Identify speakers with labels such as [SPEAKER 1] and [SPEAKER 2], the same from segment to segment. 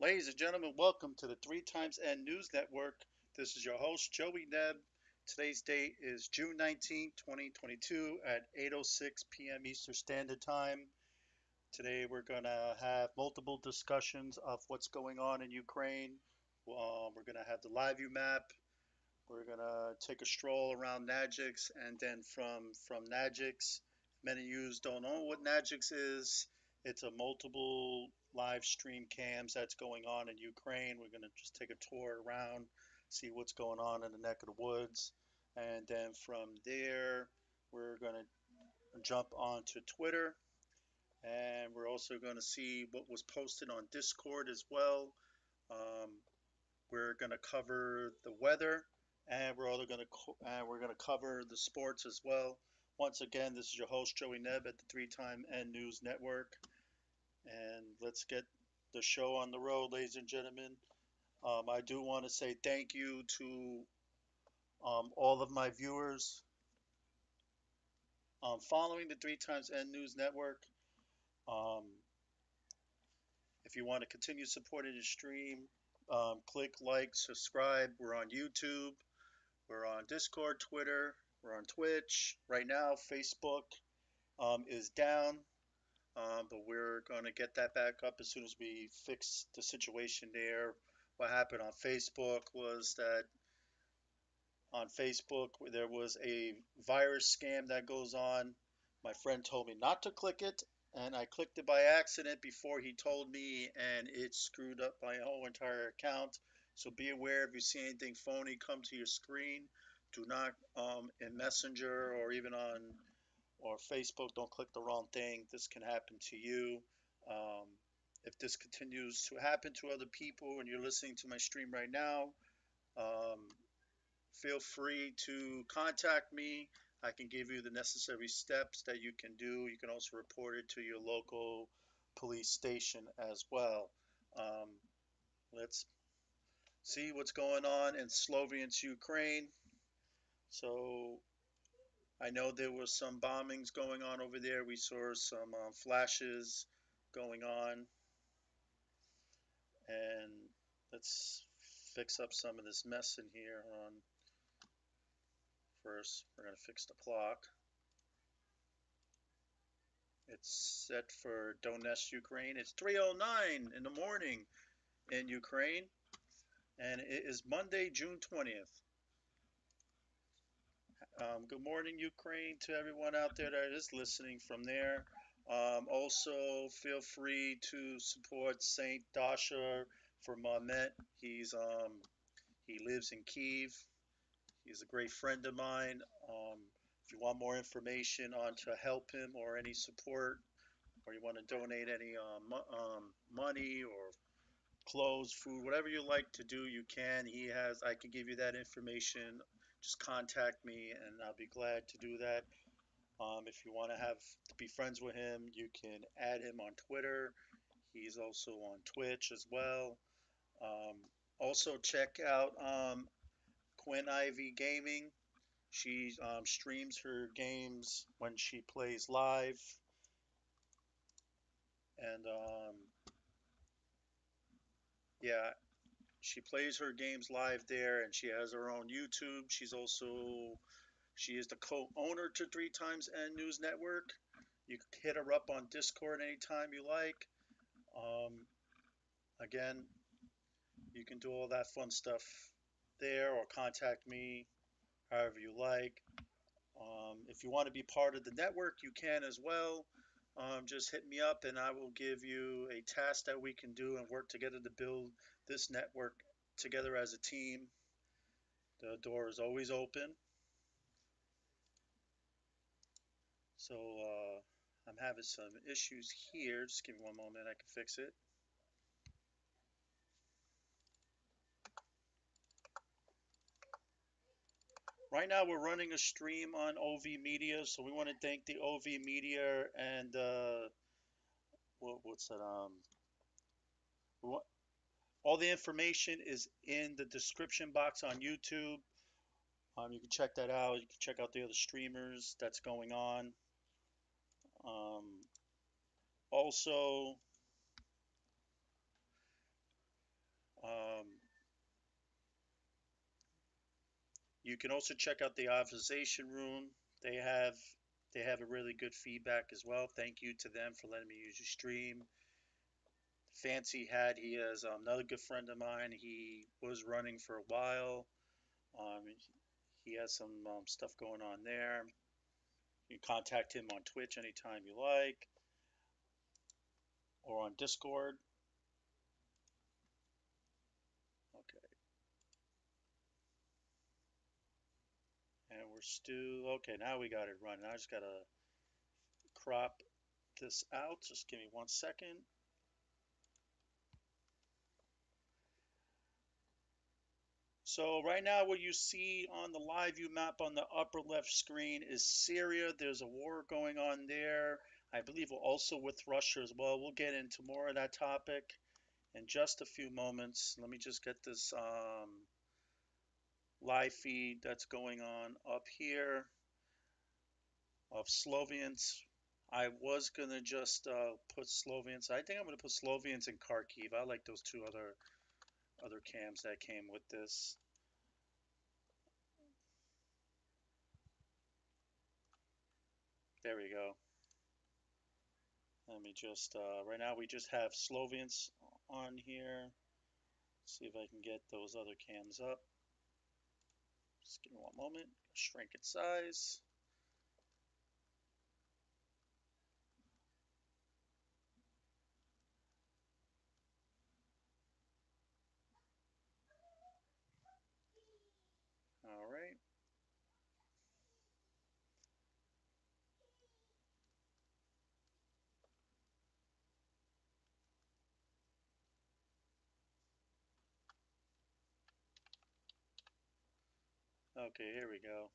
[SPEAKER 1] Ladies and gentlemen, welcome to the Three Times N News Network. This is your host, Joey Neb. Today's date is June 19th, 2022 at 8:06 p.m. Eastern Standard Time. Today we're going to have multiple discussions of what's going on in Ukraine. We're going to have the live view map. We're going to take a stroll around Najix, and then from Najix, many of you don't know what Najix is. It's a multiple live stream cams that's going on in Ukraine. We're going to just take a tour around, see what's going on in the neck of the woods, and then from there, we're going to jump onto Twitter, and we're also going to see what was posted on Discord as well. Um, we're going to cover the weather, and we're going to cover the sports as well. Once again, this is your host Joey Neb at the Three Time N News Network, and let's get the show on the road, ladies and gentlemen. I do want to say thank you to all of my viewers following the Three Times N News Network. Um, if you want to continue supporting the stream, click like, subscribe. We're on YouTube. We're on Discord, Twitter. We're on Twitch. Right now, Facebook is down, but we're going to get that back up as soon as we fix the situation there. What happened on Facebook was that on Facebook there was a virus scam that goes on. My friend told me not to click it, and I clicked it by accident before he told me, and it screwed up my whole entire account. So be aware if you see anything phony come to your screen, do not in Messenger or even on or Facebook, don't click the wrong thing. This can happen to you. Um, if this continues to happen to other people and you're listening to my stream right now, um, feel free to contact me. I can give you the necessary steps that you can do. You can also report it to your local police station as well. Um, let's see what's going on in Sloviansk, Ukraine. So I know there was some bombings going on over there. We saw some flashes going on, and let's fix up some of this mess in here. First, we're gonna fix the clock. It's set for Donetsk, Ukraine. It's 3:09 in the morning in Ukraine, and it is Monday, June 20th. Good morning, Ukraine, to everyone out there that is listening from there. Also, feel free to support Saint Dasha for Mamet. He lives in Kiev. He's a great friend of mine. If you want more information on to help him or any support, or you want to donate any money or clothes, food, whatever you like to do, you can. I can give you that information. Just contact me, and I'll be glad to do that. If you want to be friends with him, you can add him on Twitter. He's also on Twitch as well. Um, Also, check out Quinn Ivy Gaming. She streams her games when she plays live, and yeah, she plays her games live there, and she has her own YouTube. She is the co-owner to Three Times N News Network. You can hit her up on Discord anytime you like. Um, Again, you can do all that fun stuff there, or contact me however you like. If you want to be part of the network, you can as well. Just hit me up, and I will give you a task that we can do and work together to build this network together as a team. The door is always open. So I'm having some issues here. Just give me one moment. I can fix it. Right now, we're running a stream on OV Media, so we want to thank the OV Media and what's that? All the information is in the description box on YouTube. You can check that out. You can check out the other streamers that's going on. Um, Also, Um, you can also check out the optimization room. They have they have a really good feedback as well. Thank you to them for letting me use your stream. Fancy Hat, he is another good friend of mine. He was running for a while. Um, he has some stuff going on there. You can contact him on Twitch anytime you like, or on Discord. Okay, and we're still okay. Now we got it running. I just gotta crop this out. Just give me 1 second. So right now what you see on the live view map on the upper left screen is Syria. There's a war going on there. I believe also with Russia as well. We'll get into more of that topic in just a few moments. Let me just get this live feed that's going on up here of Slovians. I was gonna just put Slovians. I think I'm gonna put Slovians in Kharkiv. I like those two other cams that came with this. There we go. Let me just right now we just have Slovians on here. See if I can get those other cams up. Just give me 1 moment. Shrink its size. All right. Okay, here we go.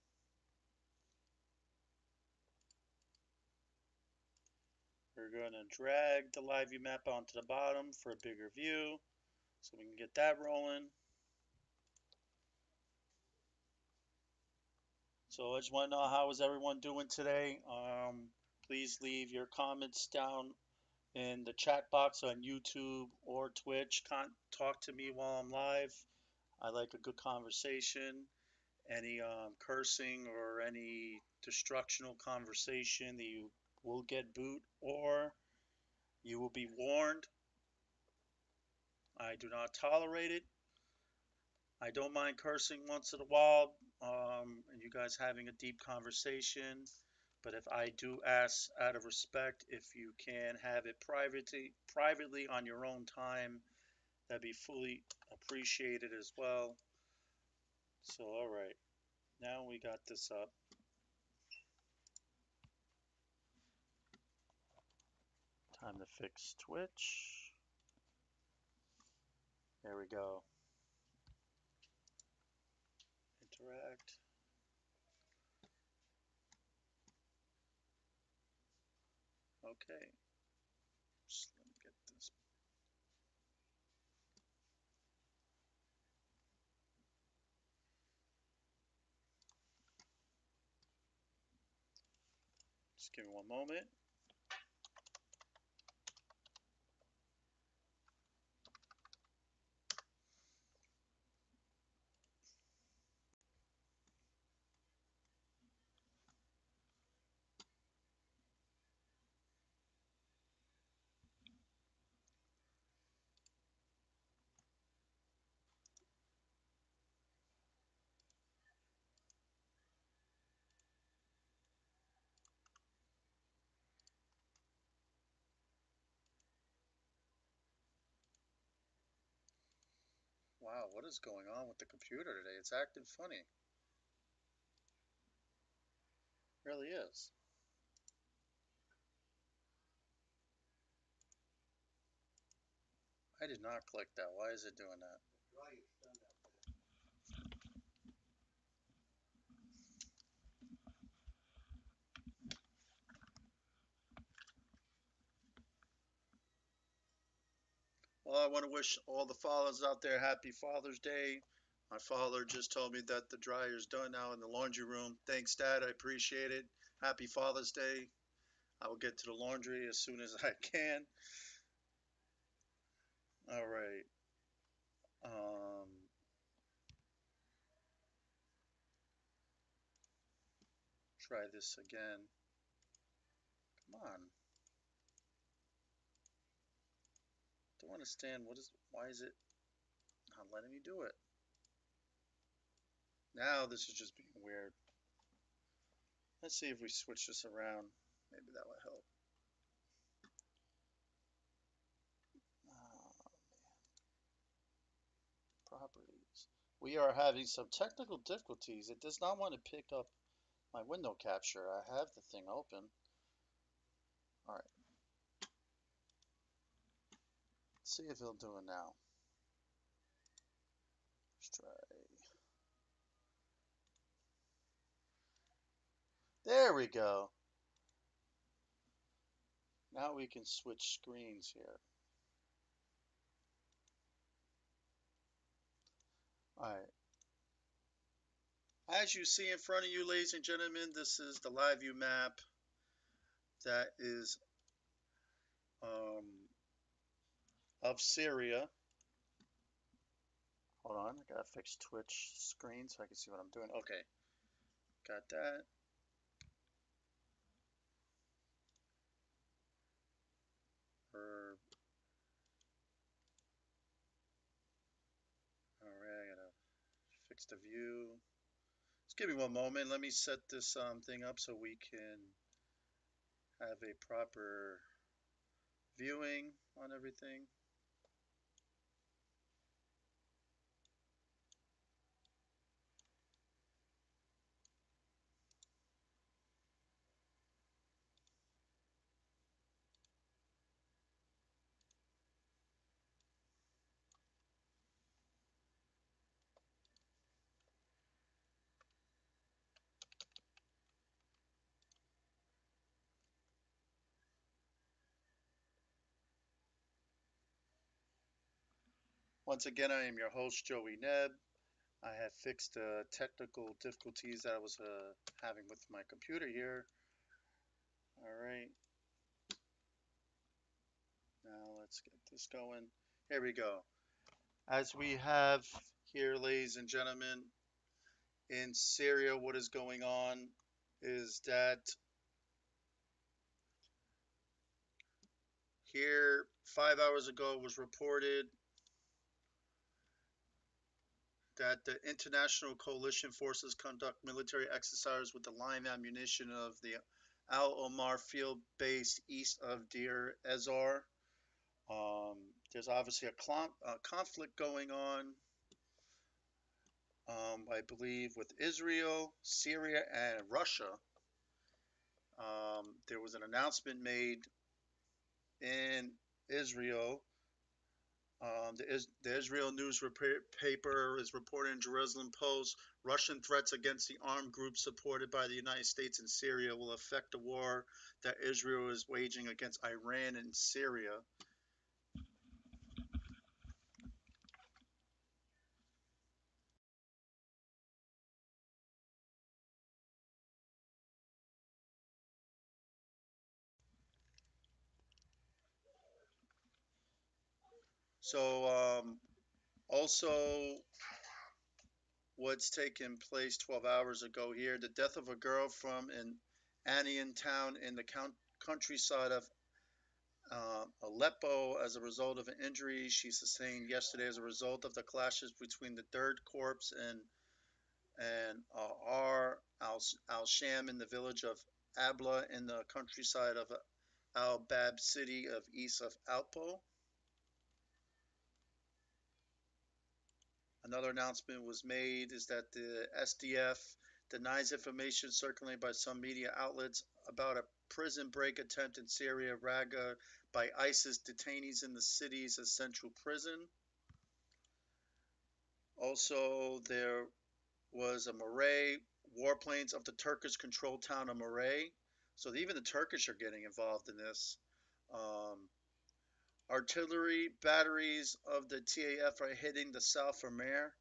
[SPEAKER 1] We're going to drag the live view map onto the bottom for a bigger view so we can get that rolling. So I just want to know how is everyone doing today. Please leave your comments down in the chat box on YouTube or Twitch. Talk to me while I'm live. I like a good conversation. Any cursing or any destructional conversation that you will get boot or you will be warned. I do not tolerate it. I don't mind cursing once in a while, and you guys having a deep conversation. But if I do ask out of respect, if you can have it privately on your own time, that'd be fully appreciated as well. So, all right, now we got this up. Time to fix Twitch. There we go. Interact. Okay. Just let me get this. Just give me 1 moment. Wow, what is going on with the computer today? It's acting funny. It really is. I did not click that. Why is it doing that? Well, I want to wish all the fathers out there happy Father's Day. My father just told me that the dryer's done now in the laundry room. Thanks, Dad. I appreciate it. Happy Father's Day. I will get to the laundry as soon as I can. All right. Um, Try this again. Come on. Don't understand why is it not letting me do it? Now this is just being weird. Let's see if we switch this around. Maybe that will help. Uh, Properties. We are having some technical difficulties. It does not want to pick up my window capture. I have the thing open. All right. Let's see if he'll do it now. Let's try. There we go. Now we can switch screens here. All right. As you see in front of you, ladies and gentlemen, this is the live view map that is um, of Syria. Hold on, I gotta fix Twitch screen so I can see what I'm doing. Okay, got that. Herb. All right, I gotta fix the view. Just give me one moment. Let me set this thing up so we can have a proper viewing on everything. Once again, I am your host, Joey Neb. I have fixed the technical difficulties that I was having with my computer here. All right, now let's get this going. Here we go. As we have here, ladies and gentlemen, in Syria, what is going on is that here 5 hours ago it was reported that the international coalition forces conduct military exercises with the live ammunition of the Al Omar field base east of Deir Ezzar. There's obviously a conflict going on, I believe, with Israel, Syria, and Russia. There was an announcement made in Israel. The Israel news paper is reporting in Jerusalem Post. Russian threats against the armed groups supported by the United States in Syria will affect the war that Israel is waging against Iran and Syria. So, also, what's taken place 12 hours ago here, the death of a girl from an Anian town in the countryside of Aleppo as a result of an injury she sustained yesterday as a result of the clashes between the Third Corps and R al Sham in the village of Abla in the countryside of Al Bab city of east of Aleppo. Another announcement was made is that the SDF denies information circulated by some media outlets about a prison break attempt in Syria, Raqqa, by ISIS detainees in the city's central prison. Also, there was a Moray warplanes of the Turkish-controlled town of Moray. So even the Turkish are getting involved in this. Um, Artillery batteries of the TAF are hitting the south of Mer.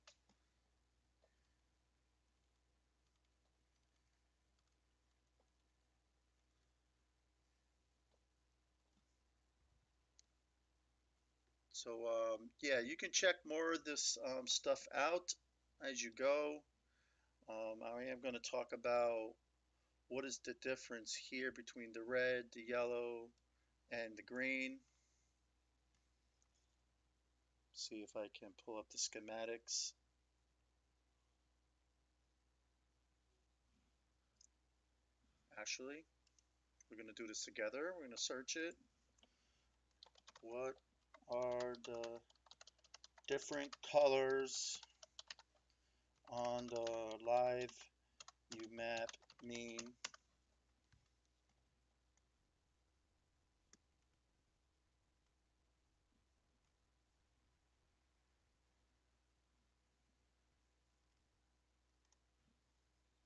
[SPEAKER 1] So yeah, you can check more of this stuff out as you go. I am going to talk about what is the difference here between the red, the yellow, and the green. See if I can pull up the schematics. Actually, we're going to do this together. We're going to search it. What are the different colors on the live UMAP mean?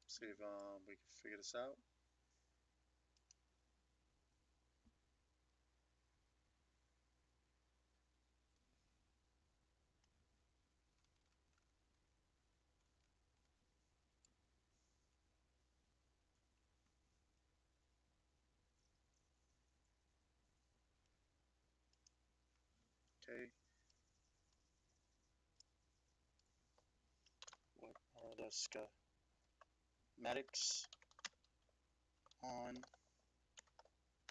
[SPEAKER 1] See if we can figure this out. Okay. What are the schematics on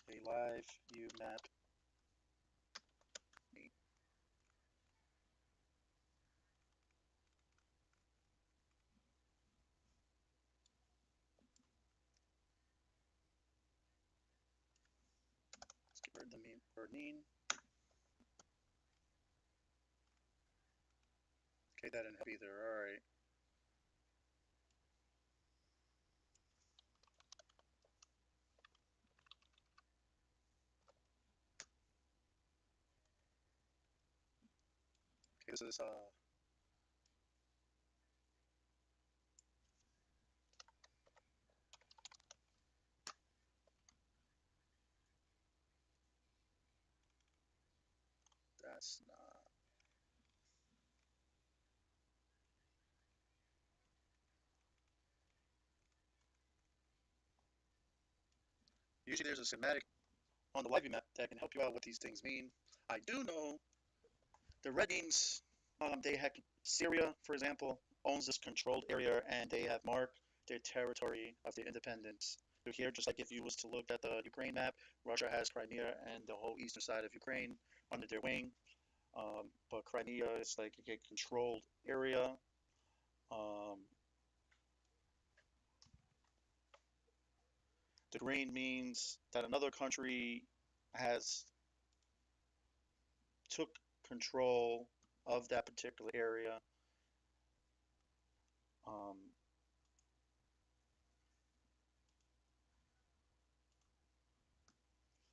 [SPEAKER 1] a live UMAP mean? Let's get rid of the word mean. Okay, that didn't help either. All right. Okay, this is that's not. Usually there's a schematic on the live UMAP that can help you out what these things mean. I do know the red means they had Syria, for example, owns this controlled area and they have marked their territory of their independence. So here, just like if you was to look at the Ukraine map, Russia has Crimea and the whole eastern side of Ukraine under their wing. But Crimea is like a controlled area. Um, the green means that another country has took control of that particular area. Um,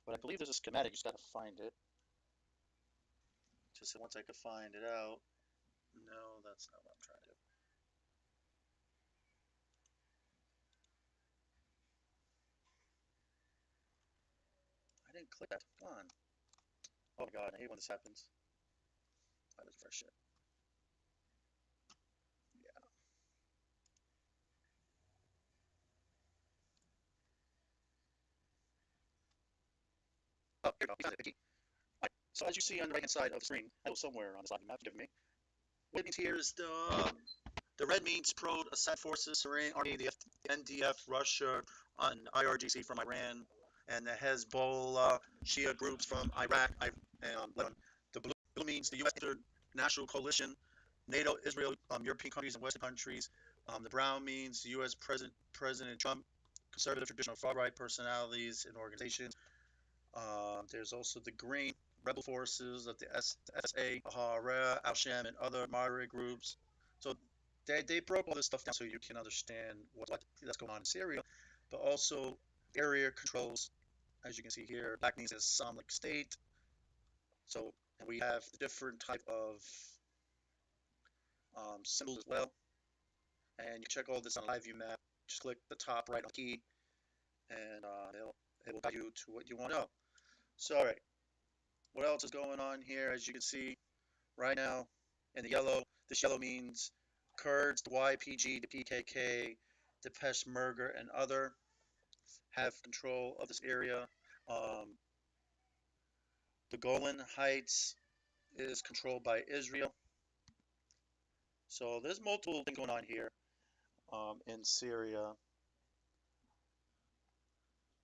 [SPEAKER 1] but I believe there's a schematic. You just got to find it. Just once I could find it out. No, that's not what I'm trying to do. I didn't click that. Come on. Oh my god, I hate when this happens. I was fresh shit. Yeah. Oh, here we go. We found it, Vicky. Right. So as you see on the right hand side of the screen, I was somewhere on this lobby map, forgive me. What it means here is the red means pro-Assad forces, Syrian army, the NDF, Russia, and IRGC from Iran, and the Hezbollah Shia groups from Iraq and Lebanon. The blue means the U.S. International Coalition, NATO, Israel, European countries, and Western countries. The brown means U.S. President Trump, conservative, traditional, far-right personalities and organizations. There's also the green, rebel forces of the SA, Hara, Al-Sham, and other moderate groups. So they broke all this stuff down so you can understand what that's going on in Syria, but also area controls, as you can see here. Black means Islamic State. So we have different type of symbols as well. And you check all this on Live View Map. Just click the top right on key, and it will guide you to what you want to know. So, all right, what else is going on here? As you can see right now in the yellow, this yellow means Kurds, the YPG, the PKK, the Peshmerga, and other have control of this area. The Golan Heights is controlled by Israel. So there's multiple things going on here in Syria,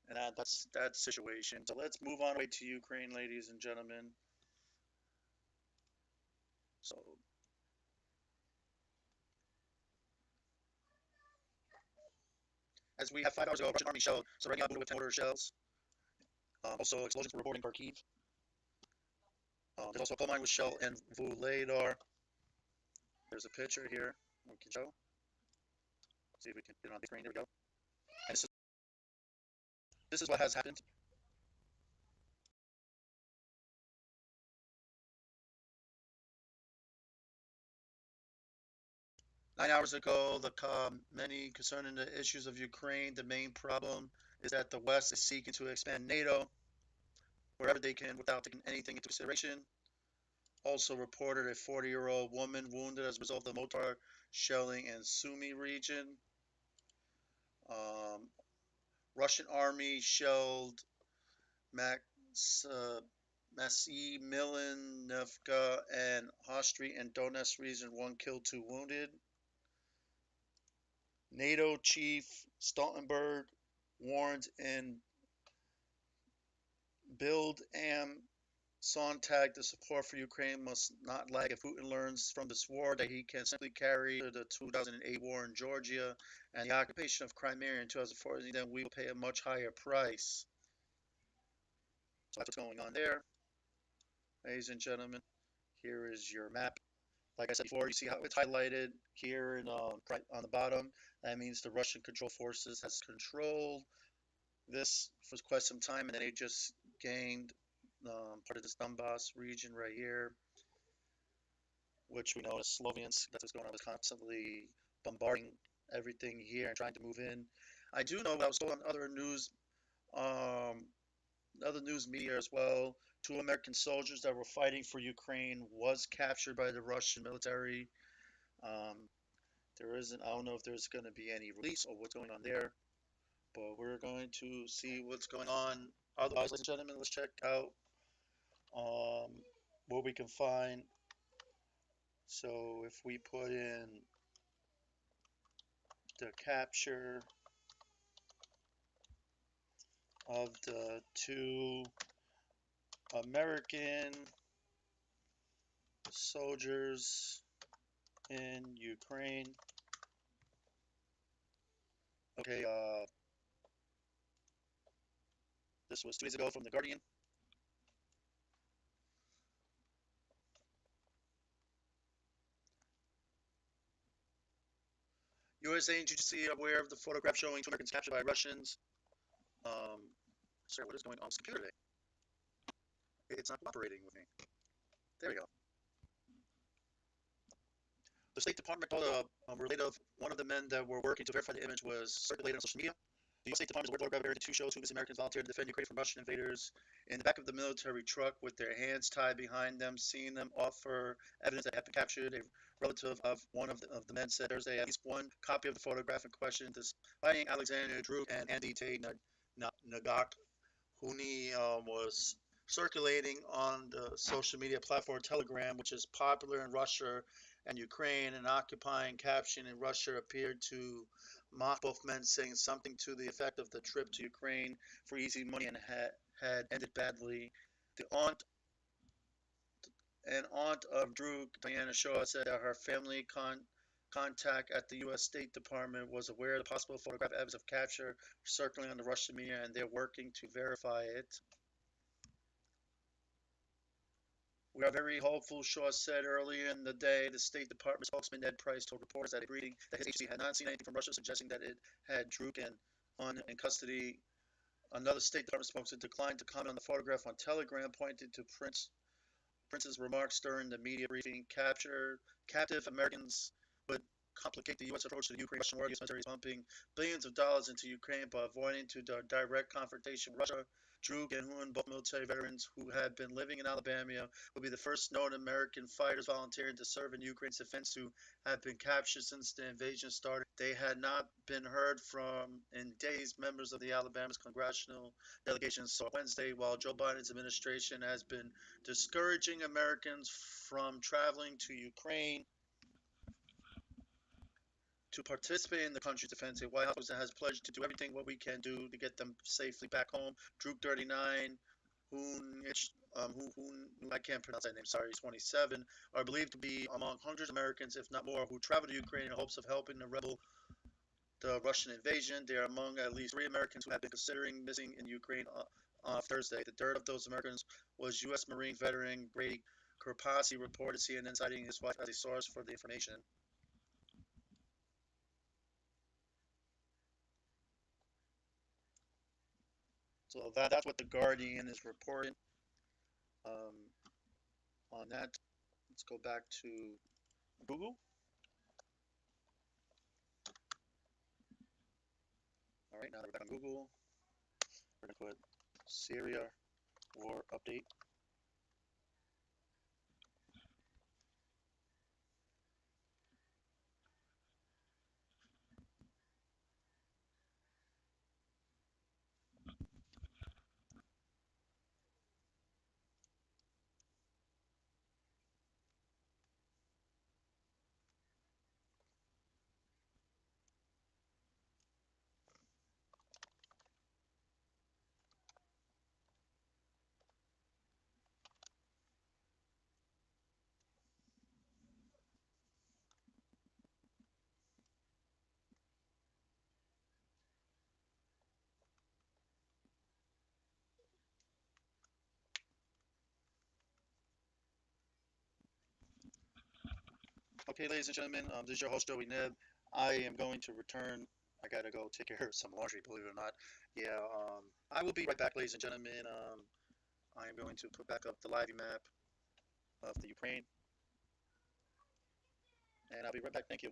[SPEAKER 1] and that's that situation. So let's move on away to Ukraine, ladies and gentlemen. So as we have 5 hours ago, Russian army shelled Serenia with mortar shells. Also, explosions were reported in Kharkiv. There's also a coal mine with shell and Vuladar. There's a picture here we can show. See if we can get it on the screen. There we go. And this is what has happened. 9 hours ago, many concerning the issues of Ukraine. The main problem is that the West is seeking to expand NATO wherever they can without taking anything into consideration. Also reported a 40-year-old woman wounded as a result of the mortar shelling in Sumy region. Russian army shelled Masy, Milanivka, and Hostry and Donetsk region. 1 killed, 2 wounded. NATO chief Stoltenberg warned in Bild am Sonntag the support for Ukraine must not lag. If Putin learns from this war that he can simply carry the 2008 war in Georgia and the occupation of Crimea in 2014, then we will pay a much higher price. So that's what's going on there. Ladies and gentlemen, here is your map. Like I said before, you see how it's highlighted here on the bottom. That means the Russian control forces has controlled this for quite some time, and then they just gained part of this Donbass region right here, which we know as Slovians. That's what's going on. Is constantly bombarding everything here and trying to move in. I do know I was told on other news media as well. 2 American soldiers that were fighting for Ukraine was captured by the Russian military. There isn't. I don't know if there's going to be any release or what's going on there, but we're going to see what's going on. Otherwise, ladies and gentlemen, let's check out what we can find. So if we put in the capture of the 2 American soldiers in Ukraine. Okay, this was 2 days ago from The Guardian. U.S. agency aware of the photograph showing 2 Americans captured by Russians. Sorry, what is going on with this computer today? It's not cooperating with me. There we go. The State Department told a relative one of the men that were working to verify the image was circulated on social media. The U.S. State Department is aware of the photograph area. 2 shows 2 missing Americans volunteered to defend Ukraine from Russian invaders in the back of the military truck with their hands tied behind them. Seeing them offer evidence that had been captured. A relative of one of the men said Thursday at least 1 copy of the photograph in question. Despite Alexander Druk and Andy Tate Nagak Huni was circulating on the social media platform Telegram, which is popular in Russia and Ukraine, and occupying caption in Russia appeared to mock both men, saying something to the effect of the trip to Ukraine for easy money and had ended badly. The aunt of Drew, Diana Shaw, said that her family contact at the U.S. State Department was aware of the possible photographic evidence of capture circling on the Russian media, and they're working to verify it. We are very hopeful, Shaw said earlier in the day. The State Department spokesman Ned Price told reporters at a briefing that his agency had not seen anything from Russia suggesting that it had Drukin in custody. Another State Department spokesman declined to comment on the photograph on Telegram, pointed to Prince's remarks during the media briefing. Captive Americans would complicate the U.S. approach to the Ukraine-Russian war. The U.S. military is pumping billions of dollars into Ukraine, but avoiding to direct confrontation with Russia. Droog and Hoon, both military veterans who had been living in Alabama, will be the first known American fighters volunteering to serve in Ukraine's defense to have been captured since the invasion started. They had not been heard from in days. Members of the Alabama's congressional delegation saw Wednesday, while Joe Biden's administration has been discouraging Americans from traveling to Ukraine to participate in the country's defense. The White House has pledged to do everything what we can do to get them safely back home. Droop 39, Hoon, I can't pronounce that name, sorry, he's 27, are believed to be among hundreds of Americans, if not more, who traveled to Ukraine in hopes of helping the Russian invasion. They are among at least 3 Americans who have been considering missing in Ukraine on Thursday. The third of those Americans was U.S. Marine veteran Brady Kerpasi, reported CNN, citing his wife as a source for the information. So that's what the Guardian is reporting um, on that. Let's go back to Google. All right, now that we're back on Google, we're going to put Syria war update. Okay, ladies and gentlemen, this is your host, Joey Neb. I am going to return. I gotta go take care of some laundry, believe it or not. Yeah, I will be right back, ladies and gentlemen. I am going to put back up the live map of the Ukraine, and I'll be right back. Thank you.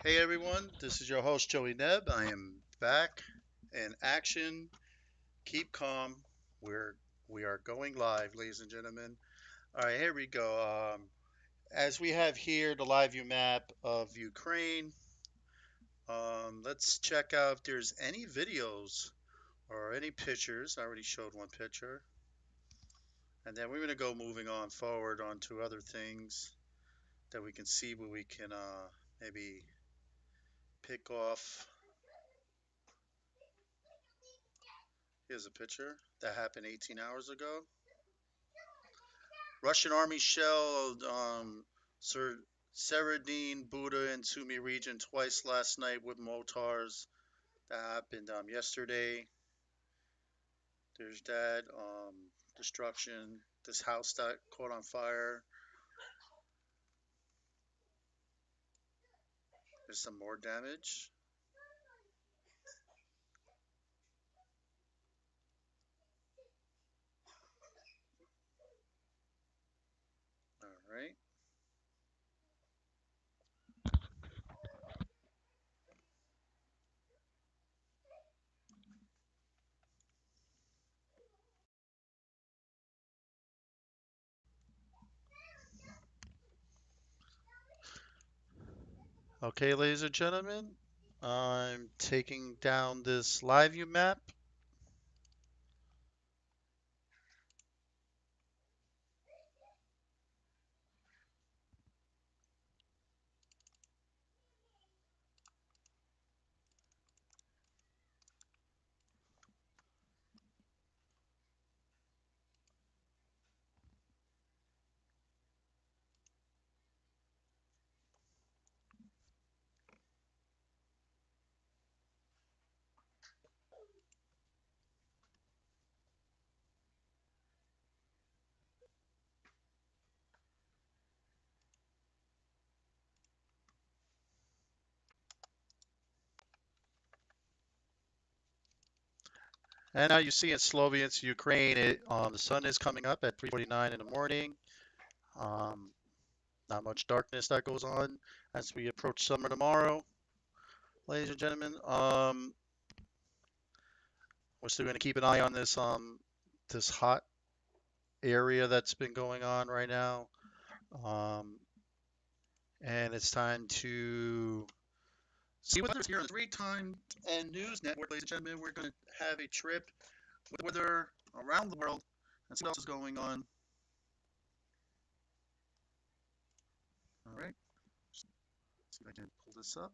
[SPEAKER 1] Hey everyone, this is your host Joey Neb. I am back in action. Keep calm. We're we are going live, ladies and gentlemen. All right, here we go. As we have here the live view map of Ukraine, let's check out if there's any videos or any pictures. I already showed one picture, and then we're going to go moving on forward onto other things that we can see where we can maybe pick off. Here's a picture that happened 18 hours ago. Russian army shelled Seredin, Buda, and Sumi region twice last night with mortars. That happened yesterday. There's that destruction. This house that caught on fire. There's some more damage. All right. Okay, ladies and gentlemen, I'm taking down this live view map. And now you see in Sloviansk, Ukraine, the sun is coming up at 3:49 in the morning. Um, Not much darkness that goes on as we approach summer tomorrow, ladies and gentlemen. We're still going to keep an eye on this hot area that's been going on right now. Um, and it's time to see whether it's here on the Three Time and News Network, ladies and gentlemen. We're going to have a trip with weather around the world and see what else is going on. All right, see if I can pull this up.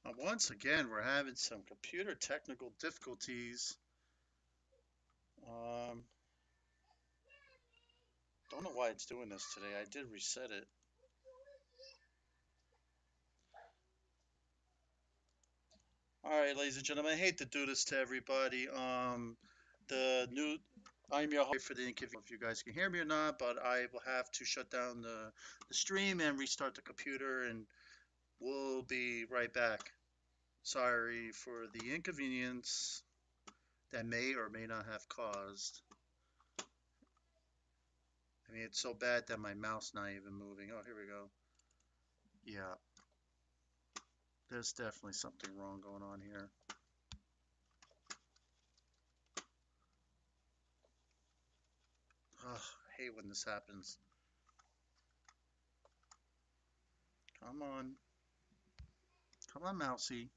[SPEAKER 1] Now, once again, we're having some computer technical difficulties. Um, don't know why it's doing this today. I did reset it. All right, ladies and gentlemen, I hate to do this to everybody. The new, I'm your host for the inconvenience. If you guys can hear me or not, but I will have to shut down the stream and restart the computer, and we'll be right back. Sorry for the inconvenience that may or may not have caused. I mean, it's so bad that my mouse not even moving. Oh, here we go. Yeah, there's definitely something wrong going on here. Ugh, I hate when this happens. Come on. Come on, Mousy.